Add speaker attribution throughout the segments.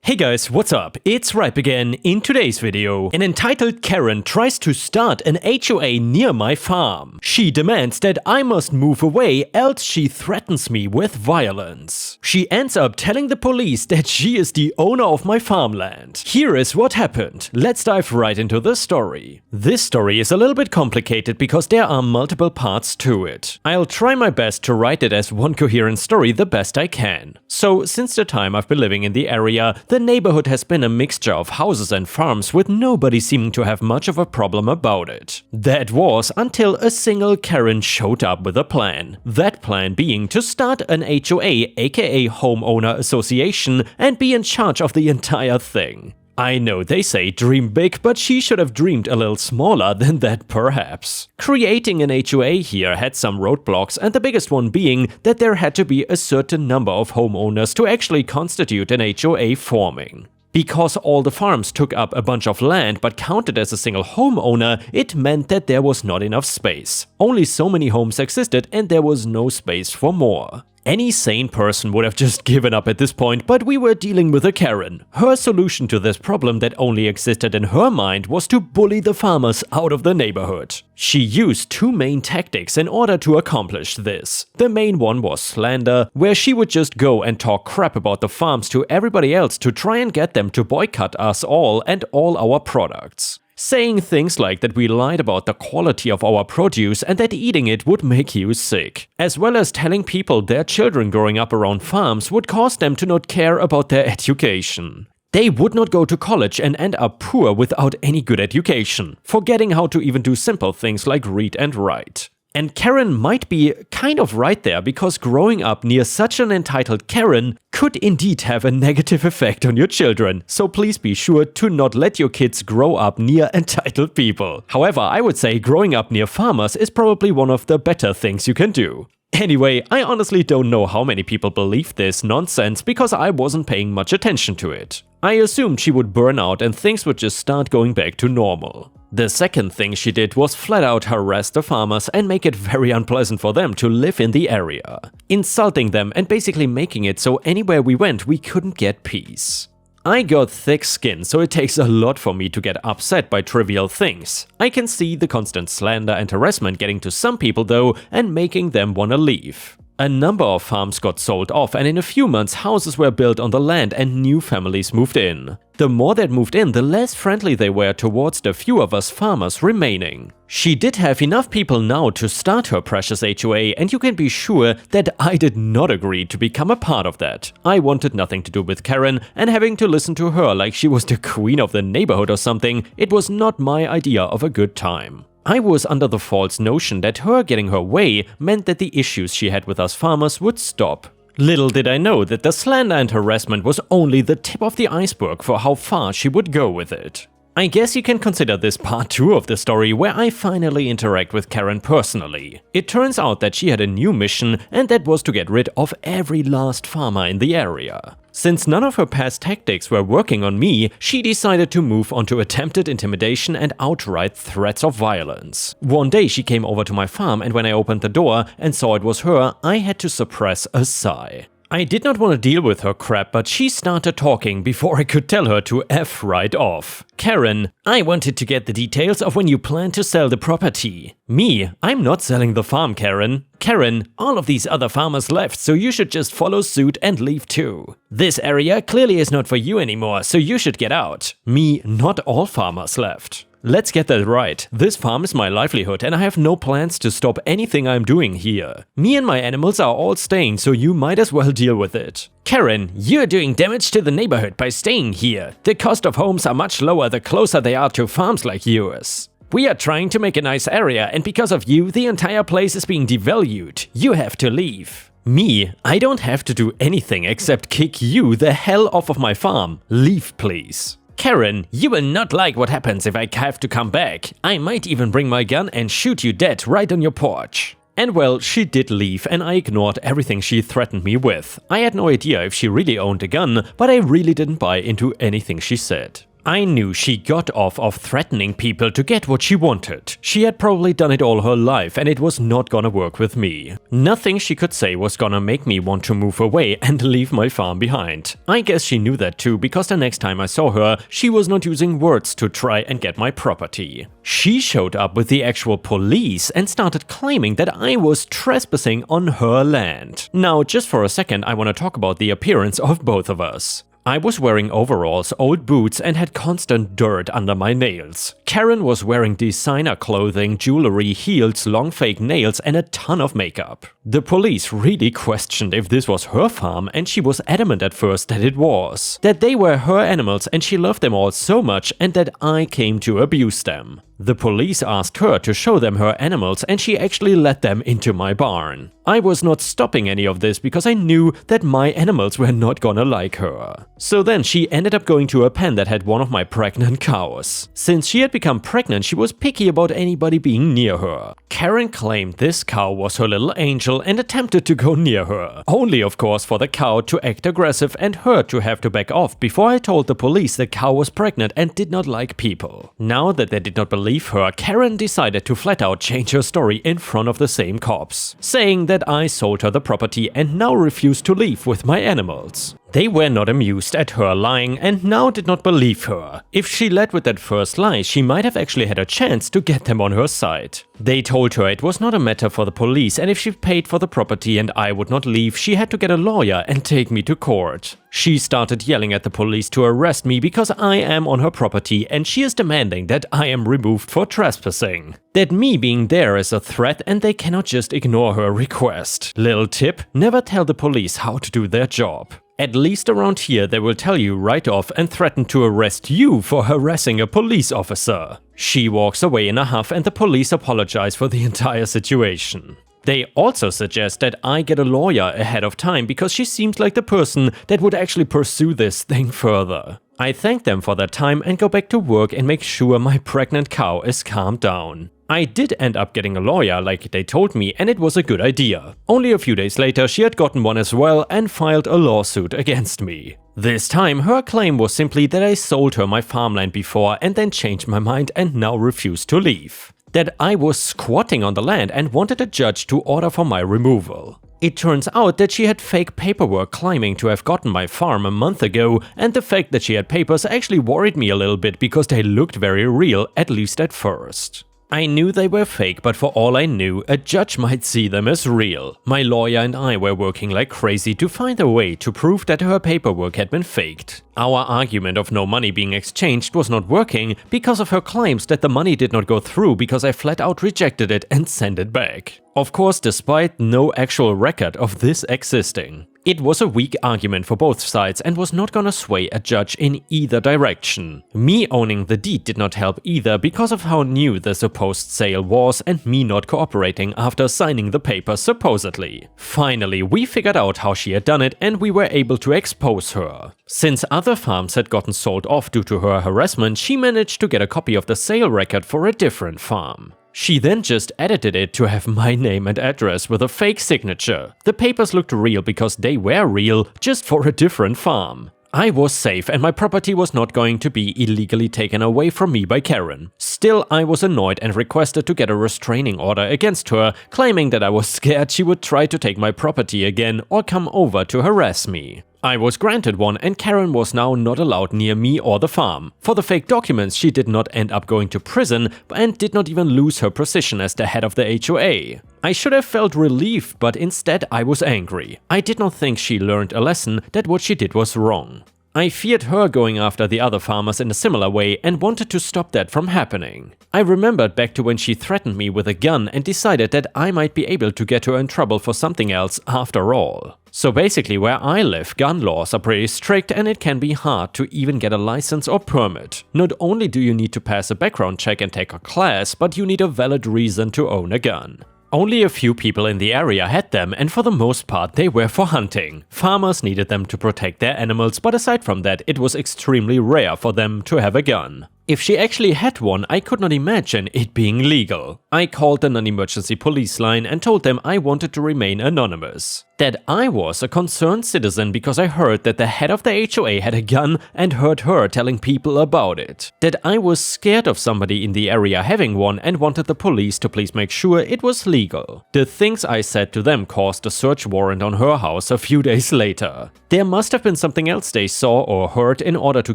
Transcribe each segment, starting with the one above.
Speaker 1: Hey guys, what's up? It's Ripe again. In today's video, an entitled Karen tries to start an HOA near my farm. She demands that I must move away, else she threatens me with violence. She ends up telling the police that she is the owner of my farmland. Here is what happened. Let's dive right into the story. This story is a little bit complicated because there are multiple parts to it. I'll try my best to write it as one coherent story the best I can. So, since the time I've been living in the area, the neighborhood has been a mixture of houses and farms with nobody seeming to have much of a problem about it. That was until a single Karen showed up with a plan. That plan being to start an HOA, aka homeowner association, and be in charge of the entire thing. I know they say dream big, but she should have dreamed a little smaller than that perhaps. Creating an HOA here had some roadblocks, and the biggest one being that there had to be a certain number of homeowners to actually constitute an HOA forming. Because all the farms took up a bunch of land but counted as a single homeowner, it meant that there was not enough space. Only so many homes existed and there was no space for more. Any sane person would have just given up at this point, but we were dealing with a Karen. Her solution to this problem that only existed in her mind was to bully the farmers out of the neighborhood. She used two main tactics in order to accomplish this. The main one was slander, where she would just go and talk crap about the farms to everybody else to try and get them to boycott us all and all our products. Saying things like that we lied about the quality of our produce and that eating it would make you sick. As well as telling people their children growing up around farms would cause them to not care about their education. They would not go to college and end up poor without any good education, forgetting how to even do simple things like read and write. And Karen might be kind of right there, because growing up near such an entitled Karen could indeed have a negative effect on your children, so please be sure to not let your kids grow up near entitled people. However, I would say growing up near farmers is probably one of the better things you can do. Anyway, I honestly don't know how many people believe this nonsense because I wasn't paying much attention to it. I assumed she would burn out and things would just start going back to normal. The second thing she did was flat out harass the farmers and make it very unpleasant for them to live in the area, insulting them and basically making it so anywhere we went we couldn't get peace. I got thick skin, so it takes a lot for me to get upset by trivial things. I can see the constant slander and harassment getting to some people though and making them wanna leave. A number of farms got sold off, and in a few months houses were built on the land and new families moved in. The more that moved in, the less friendly they were towards the few of us farmers remaining. She did have enough people now to start her precious HOA, and you can be sure that I did not agree to become a part of that. I wanted nothing to do with Karen, and having to listen to her like she was the queen of the neighborhood or something, it was not my idea of a good time. I was under the false notion that her getting her way meant that the issues she had with us farmers would stop. Little did I know that the slander and harassment was only the tip of the iceberg for how far she would go with it. I guess you can consider this part 2 of the story, where I finally interact with Karen personally. It turns out that she had a new mission, and that was to get rid of every last farmer in the area. Since none of her past tactics were working on me, she decided to move on to attempted intimidation and outright threats of violence. One day she came over to my farm, and when I opened the door and saw it was her, I had to suppress a sigh. I did not want to deal with her crap, but she started talking before I could tell her to F right off. Karen, I wanted to get the details of when you plan to sell the property. Me, I'm not selling the farm, Karen. Karen, all of these other farmers left, so you should just follow suit and leave too. This area clearly is not for you anymore, so you should get out. Me, not all farmers left. Let's get that right. This farm is my livelihood and I have no plans to stop anything I'm doing here. Me and my animals are all staying, so you might as well deal with it. Karen, you're doing damage to the neighborhood by staying here. The cost of homes are much lower the closer they are to farms like yours. We are trying to make a nice area, and because of you, the entire place is being devalued. You have to leave. Me, I don't have to do anything except kick you the hell off of my farm. Leave, please. Karen, you will not like what happens if I have to come back. I might even bring my gun and shoot you dead right on your porch. And well, she did leave, and I ignored everything she threatened me with. I had no idea if she really owned a gun, but I really didn't buy into anything she said. I knew she got off of threatening people to get what she wanted. She had probably done it all her life and it was not gonna work with me. Nothing she could say was gonna make me want to move away and leave my farm behind. I guess she knew that too, because the next time I saw her, she was not using words to try and get my property. She showed up with the actual police and started claiming that I was trespassing on her land. Now, just for a second, I want to talk about the appearance of both of us. I was wearing overalls, old boots, and had constant dirt under my nails. Karen was wearing designer clothing, jewelry, heels, long fake nails, and a ton of makeup. The police really questioned if this was her farm, and she was adamant at first that it was. That they were her animals and she loved them all so much, and that I came to abuse them. The police asked her to show them her animals and she actually let them into my barn. I was not stopping any of this because I knew that my animals were not gonna like her. So then she ended up going to a pen that had one of my pregnant cows. Since she had become pregnant, she was picky about anybody being near her. Karen claimed this cow was her little angel and attempted to go near her. Only of course for the cow to act aggressive and her to have to back off before I told the police the cow was pregnant and did not like people. Now that they did not believe her, Karen decided to flat out change her story in front of the same cops, saying that I sold her the property and now refused to leave with my animals. They were not amused at her lying and now did not believe her. If she led with that first lie, she might have actually had a chance to get them on her side. They told her it was not a matter for the police and if she paid for the property and I would not leave, she had to get a lawyer and take me to court. She started yelling at the police to arrest me because I am on her property and she is demanding that I am removed for trespassing. That me being there is a threat and they cannot just ignore her request. Little tip, never tell the police how to do their job. At least around here they will tell you right off and threaten to arrest you for harassing a police officer. She walks away in a huff and the police apologize for the entire situation. They also suggest that I get a lawyer ahead of time because she seems like the person that would actually pursue this thing further. I thank them for their time and go back to work and make sure my pregnant cow is calmed down. I did end up getting a lawyer like they told me and it was a good idea. Only a few days later she had gotten one as well and filed a lawsuit against me. This time her claim was simply that I sold her my farmland before and then changed my mind and now refused to leave. That I was squatting on the land and wanted a judge to order for my removal. It turns out that she had fake paperwork claiming to have gotten my farm a month ago, and the fact that she had papers actually worried me a little bit because they looked very real, at least at first. I knew they were fake, but for all I knew, a judge might see them as real. My lawyer and I were working like crazy to find a way to prove that her paperwork had been faked. Our argument of no money being exchanged was not working because of her claims that the money did not go through because I flat out rejected it and sent it back. Of course, despite no actual record of this existing. It was a weak argument for both sides and was not gonna sway a judge in either direction. Me owning the deed did not help either because of how new the supposed sale was and me not cooperating after signing the papers supposedly. Finally, we figured out how she had done it and we were able to expose her. Since other farms had gotten sold off due to her harassment, she managed to get a copy of the sale record for a different farm. She then just edited it to have my name and address with a fake signature. The papers looked real because they were real, just for a different farm. I was safe and my property was not going to be illegally taken away from me by Karen. Still, I was annoyed and requested to get a restraining order against her, claiming that I was scared she would try to take my property again or come over to harass me. I was granted one and Karen was now not allowed near me or the farm. For the fake documents, she did not end up going to prison and did not even lose her position as the head of the HOA. I should have felt relief, but instead I was angry. I did not think she learned a lesson that what she did was wrong. I feared her going after the other farmers in a similar way and wanted to stop that from happening. I remembered back to when she threatened me with a gun and decided that I might be able to get her in trouble for something else after all. So basically where I live, gun laws are pretty strict and it can be hard to even get a license or permit. Not only do you need to pass a background check and take a class, but you need a valid reason to own a gun. Only a few people in the area had them and for the most part they were for hunting. Farmers needed them to protect their animals, but aside from that it was extremely rare for them to have a gun. If she actually had one, I could not imagine it being legal. I called the non-emergency police line and told them I wanted to remain anonymous. That I was a concerned citizen because I heard that the head of the HOA had a gun and heard her telling people about it. That I was scared of somebody in the area having one and wanted the police to please make sure it was legal. The things I said to them caused a search warrant on her house a few days later. There must have been something else they saw or heard in order to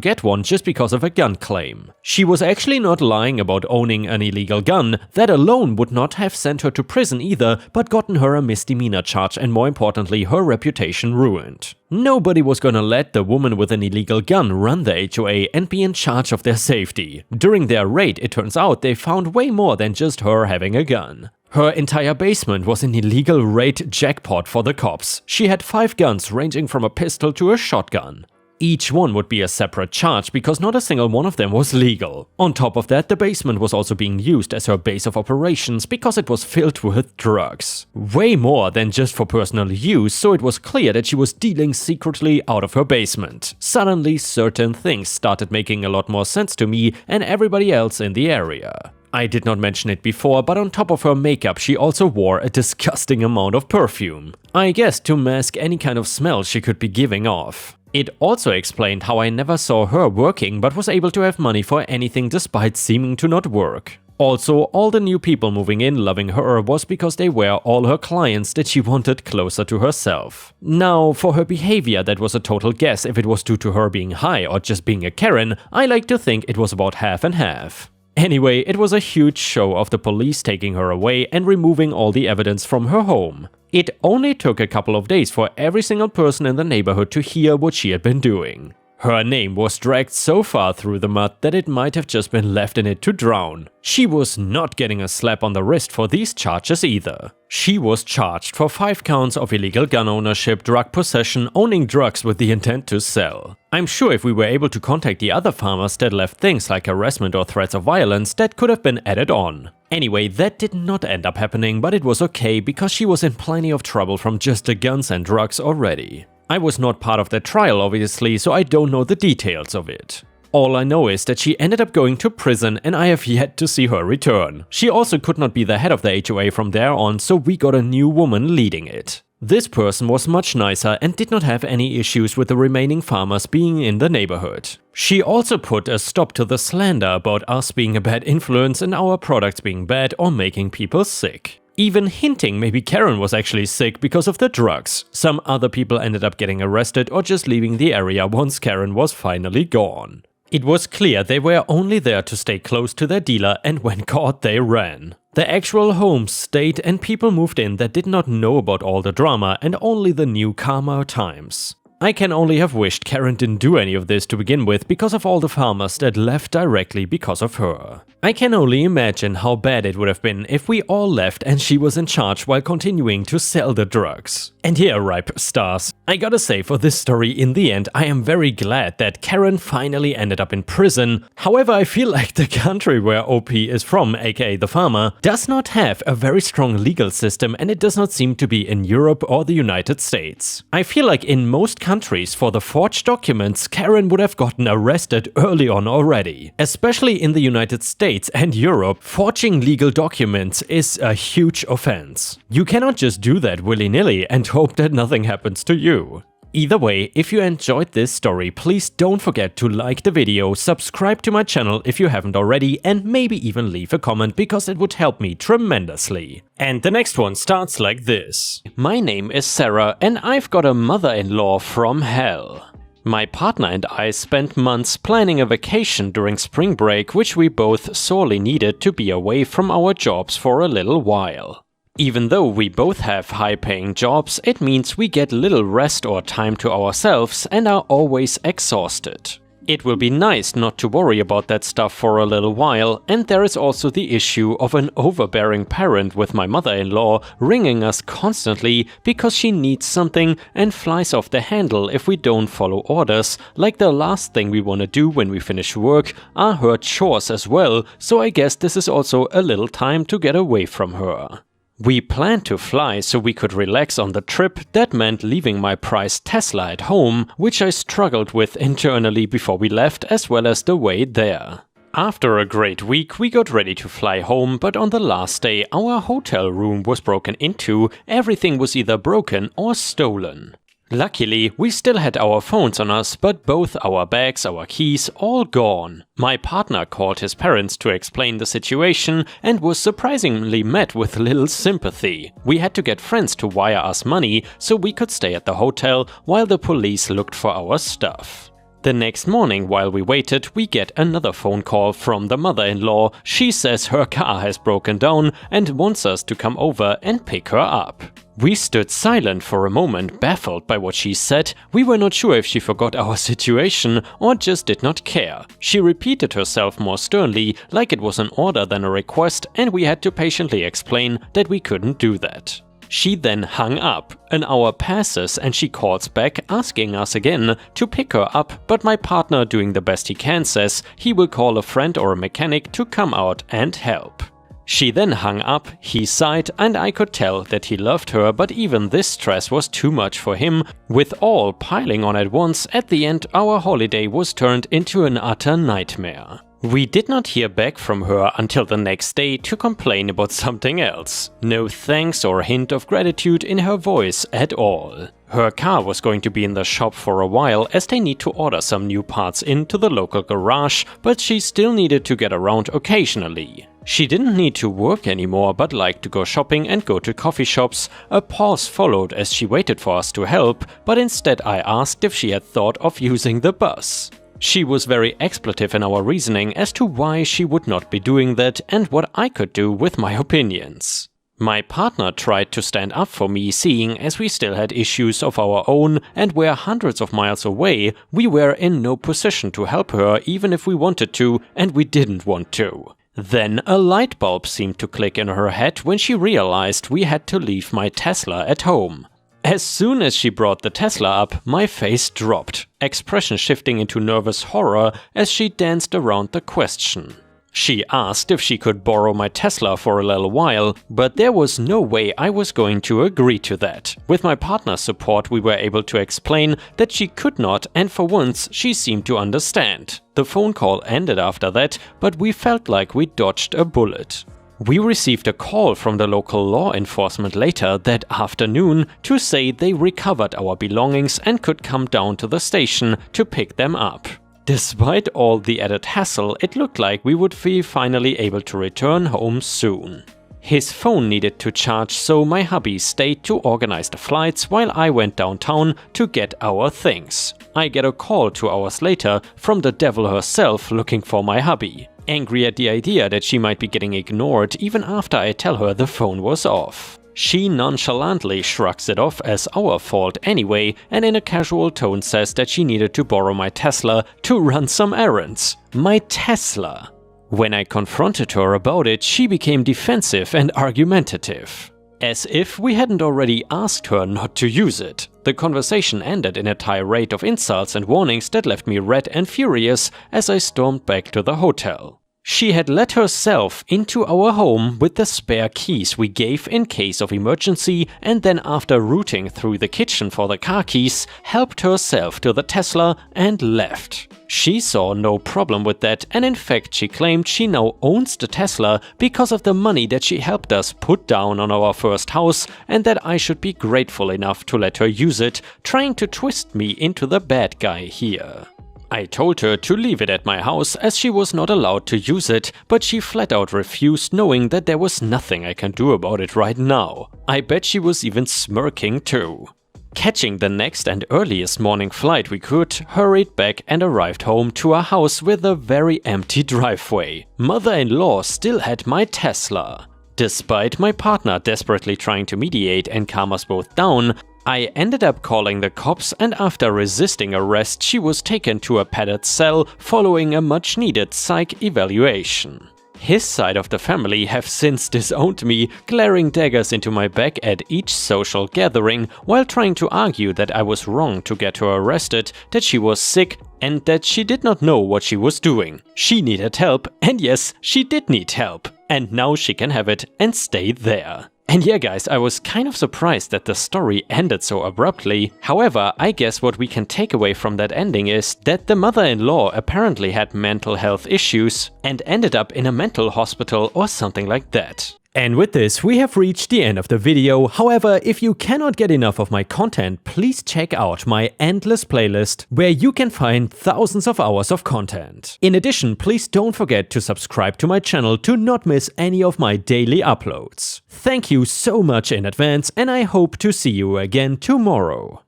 Speaker 1: get one just because of a gun claim. She was actually not lying about owning an illegal gun. That alone would not have sent her to prison either, but gotten her a misdemeanor charge and more importantly her reputation ruined. Nobody was gonna let the woman with an illegal gun run the HOA and be in charge of their safety. During their raid, it turns out they found way more than just her having a gun. Her entire basement was an illegal raid jackpot for the cops. She had 5 guns ranging from a pistol to a shotgun. Each one would be a separate charge because not a single one of them was legal. On top of that, the basement was also being used as her base of operations because it was filled with drugs. Way more than just for personal use, so it was clear that she was dealing secretly out of her basement. Suddenly, certain things started making a lot more sense to me and everybody else in the area. I did not mention it before, but on top of her makeup she also wore a disgusting amount of perfume. I guess to mask any kind of smell she could be giving off. It also explained how I never saw her working but was able to have money for anything despite seeming to not work. Also, all the new people moving in loving her was because they were all her clients that she wanted closer to herself. Now, for her behavior that was a total guess if it was due to her being high or just being a Karen. I like to think it was about half and half. Anyway, it was a huge show of the police taking her away and removing all the evidence from her home. It only took a couple of days for every single person in the neighborhood to hear what she had been doing. Her name was dragged so far through the mud that it might have just been left in it to drown. She was not getting a slap on the wrist for these charges either. She was charged for 5 counts of illegal gun ownership, drug possession, owning drugs with the intent to sell. I'm sure if we were able to contact the other farmers that left things like harassment or threats of violence, that could have been added on. Anyway, that did not end up happening, but it was okay because she was in plenty of trouble from just the guns and drugs already. I was not part of that trial obviously, so I don't know the details of it. All I know is that she ended up going to prison and I have yet to see her return. She also could not be the head of the HOA from there on, so we got a new woman leading it. This person was much nicer and did not have any issues with the remaining farmers being in the neighborhood. She also put a stop to the slander about us being a bad influence and our products being bad or making people sick. Even hinting maybe Karen was actually sick because of the drugs. Some other people ended up getting arrested or just leaving the area once Karen was finally gone. It was clear they were only there to stay close to their dealer and when caught they ran. The actual home stayed and people moved in that did not know about all the drama and only the new calmer times. I can only have wished Karen didn't do any of this to begin with because of all the farmers that left directly because of her. I can only imagine how bad it would have been if we all left and she was in charge while continuing to sell the drugs. And here, ripe stars, I gotta say for this story in the end I am very glad that Karen finally ended up in prison. However, I feel like the country where OP is from, aka the farmer, does not have a very strong legal system and it does not seem to be in Europe or the United States. I feel like in most countries for the forged documents, Karen would have gotten arrested early on already. Especially in the United States and Europe, forging legal documents is a huge offense. You cannot just do that willy-nilly and hope that nothing happens to you. Either way, if you enjoyed this story, please don't forget to like the video, subscribe to my channel if you haven't already, and maybe even leave a comment because it would help me tremendously. And the next one starts like this. My name is Sarah and I've got a mother-in-law from hell. My partner and I spent months planning a vacation during spring break, which we both sorely needed to be away from our jobs for a little while. Even though we both have high-paying jobs, it means we get little rest or time to ourselves and are always exhausted. It will be nice not to worry about that stuff for a little while, and there is also the issue of an overbearing parent with my mother-in-law ringing us constantly because she needs something and flies off the handle if we don't follow orders, like the last thing we want to do when we finish work are her chores as well, so I guess this is also a little time to get away from her. We planned to fly so we could relax on the trip. That meant leaving my prized Tesla at home, which I struggled with internally before we left as well as the way there. After a great week, we got ready to fly home, but on the last day our hotel room was broken into. Everything was either broken or stolen. Luckily, we still had our phones on us, but both our bags, our keys, all gone. My partner called his parents to explain the situation and was surprisingly met with little sympathy. We had to get friends to wire us money so we could stay at the hotel while the police looked for our stuff. The next morning, while we waited, we get another phone call from the mother-in-law. She says her car has broken down and wants us to come over and pick her up. We stood silent for a moment, baffled by what she said. We were not sure if she forgot our situation or just did not care. She repeated herself more sternly, like it was an order than a request, and we had to patiently explain that we couldn't do that. She then hung up. An hour passes and she calls back asking us again to pick her up, but my partner, doing the best he can, says he will call a friend or a mechanic to come out and help. She then hung up, he sighed, and I could tell that he loved her, but even this stress was too much for him. With all piling on at once, at the end our holiday was turned into an utter nightmare. We did not hear back from her until the next day to complain about something else. No thanks or hint of gratitude in her voice at all. Her car was going to be in the shop for a while as they need to order some new parts into the local garage, but she still needed to get around occasionally. She didn't need to work anymore but liked to go shopping and go to coffee shops. A pause followed as she waited for us to help, but instead I asked if she had thought of using the bus. She was very expletive in our reasoning as to why she would not be doing that and what I could do with my opinions. My partner tried to stand up for me, seeing as we still had issues of our own and were hundreds of miles away. We were in no position to help her even if we wanted to, and we didn't want to. Then a light bulb seemed to click in her head when she realized we had to leave my Tesla at home. As soon as she brought the Tesla up, my face dropped, expression shifting into nervous horror as she danced around the question. She asked if she could borrow my Tesla for a little while, but there was no way I was going to agree to that. With my partner's support, we were able to explain that she could not, and for once she seemed to understand. The phone call ended after that, but we felt like we dodged a bullet. We received a call from the local law enforcement later that afternoon to say they recovered our belongings and could come down to the station to pick them up. Despite all the added hassle, it looked like we would be finally able to return home soon. His phone needed to charge, so my hubby stayed to organize the flights while I went downtown to get our things. I get a call 2 hours later from the devil herself looking for my hubby. Angry at the idea that she might be getting ignored even after I tell her the phone was off. She nonchalantly shrugs it off as our fault anyway, and in a casual tone says that she needed to borrow my Tesla to run some errands. My Tesla! When I confronted her about it, she became defensive and argumentative. As if we hadn't already asked her not to use it. The conversation ended in a tirade of insults and warnings that left me red and furious as I stormed back to the hotel. She had let herself into our home with the spare keys we gave in case of emergency, and then after rooting through the kitchen for the car keys, helped herself to the Tesla and left. She saw no problem with that, and in fact she claimed she now owns the Tesla because of the money that she helped us put down on our first house, and that I should be grateful enough to let her use it, trying to twist me into the bad guy here. I told her to leave it at my house as she was not allowed to use it, but she flat out refused, knowing that there was nothing I can do about it right now. I bet she was even smirking too. Catching the next and earliest morning flight we could, hurried back and arrived home to a house with a very empty driveway. Mother-in-law still had my Tesla. Despite my partner desperately trying to mediate and calm us both down, I ended up calling the cops, and after resisting arrest she was taken to a padded cell following a much needed psych evaluation. His side of the family have since disowned me, glaring daggers into my back at each social gathering while trying to argue that I was wrong to get her arrested, that she was sick and that she did not know what she was doing. She needed help, and yes, she did need help, and now she can have it and stay there. And yeah guys, I was kind of surprised that the story ended so abruptly. However, I guess what we can take away from that ending is that the mother-in-law apparently had mental health issues and ended up in a mental hospital or something like that. And with this, we have reached the end of the video. However, if you cannot get enough of my content, please check out my endless playlist, where you can find thousands of hours of content. In addition, please don't forget to subscribe to my channel to not miss any of my daily uploads. Thank you so much in advance, and I hope to see you again tomorrow.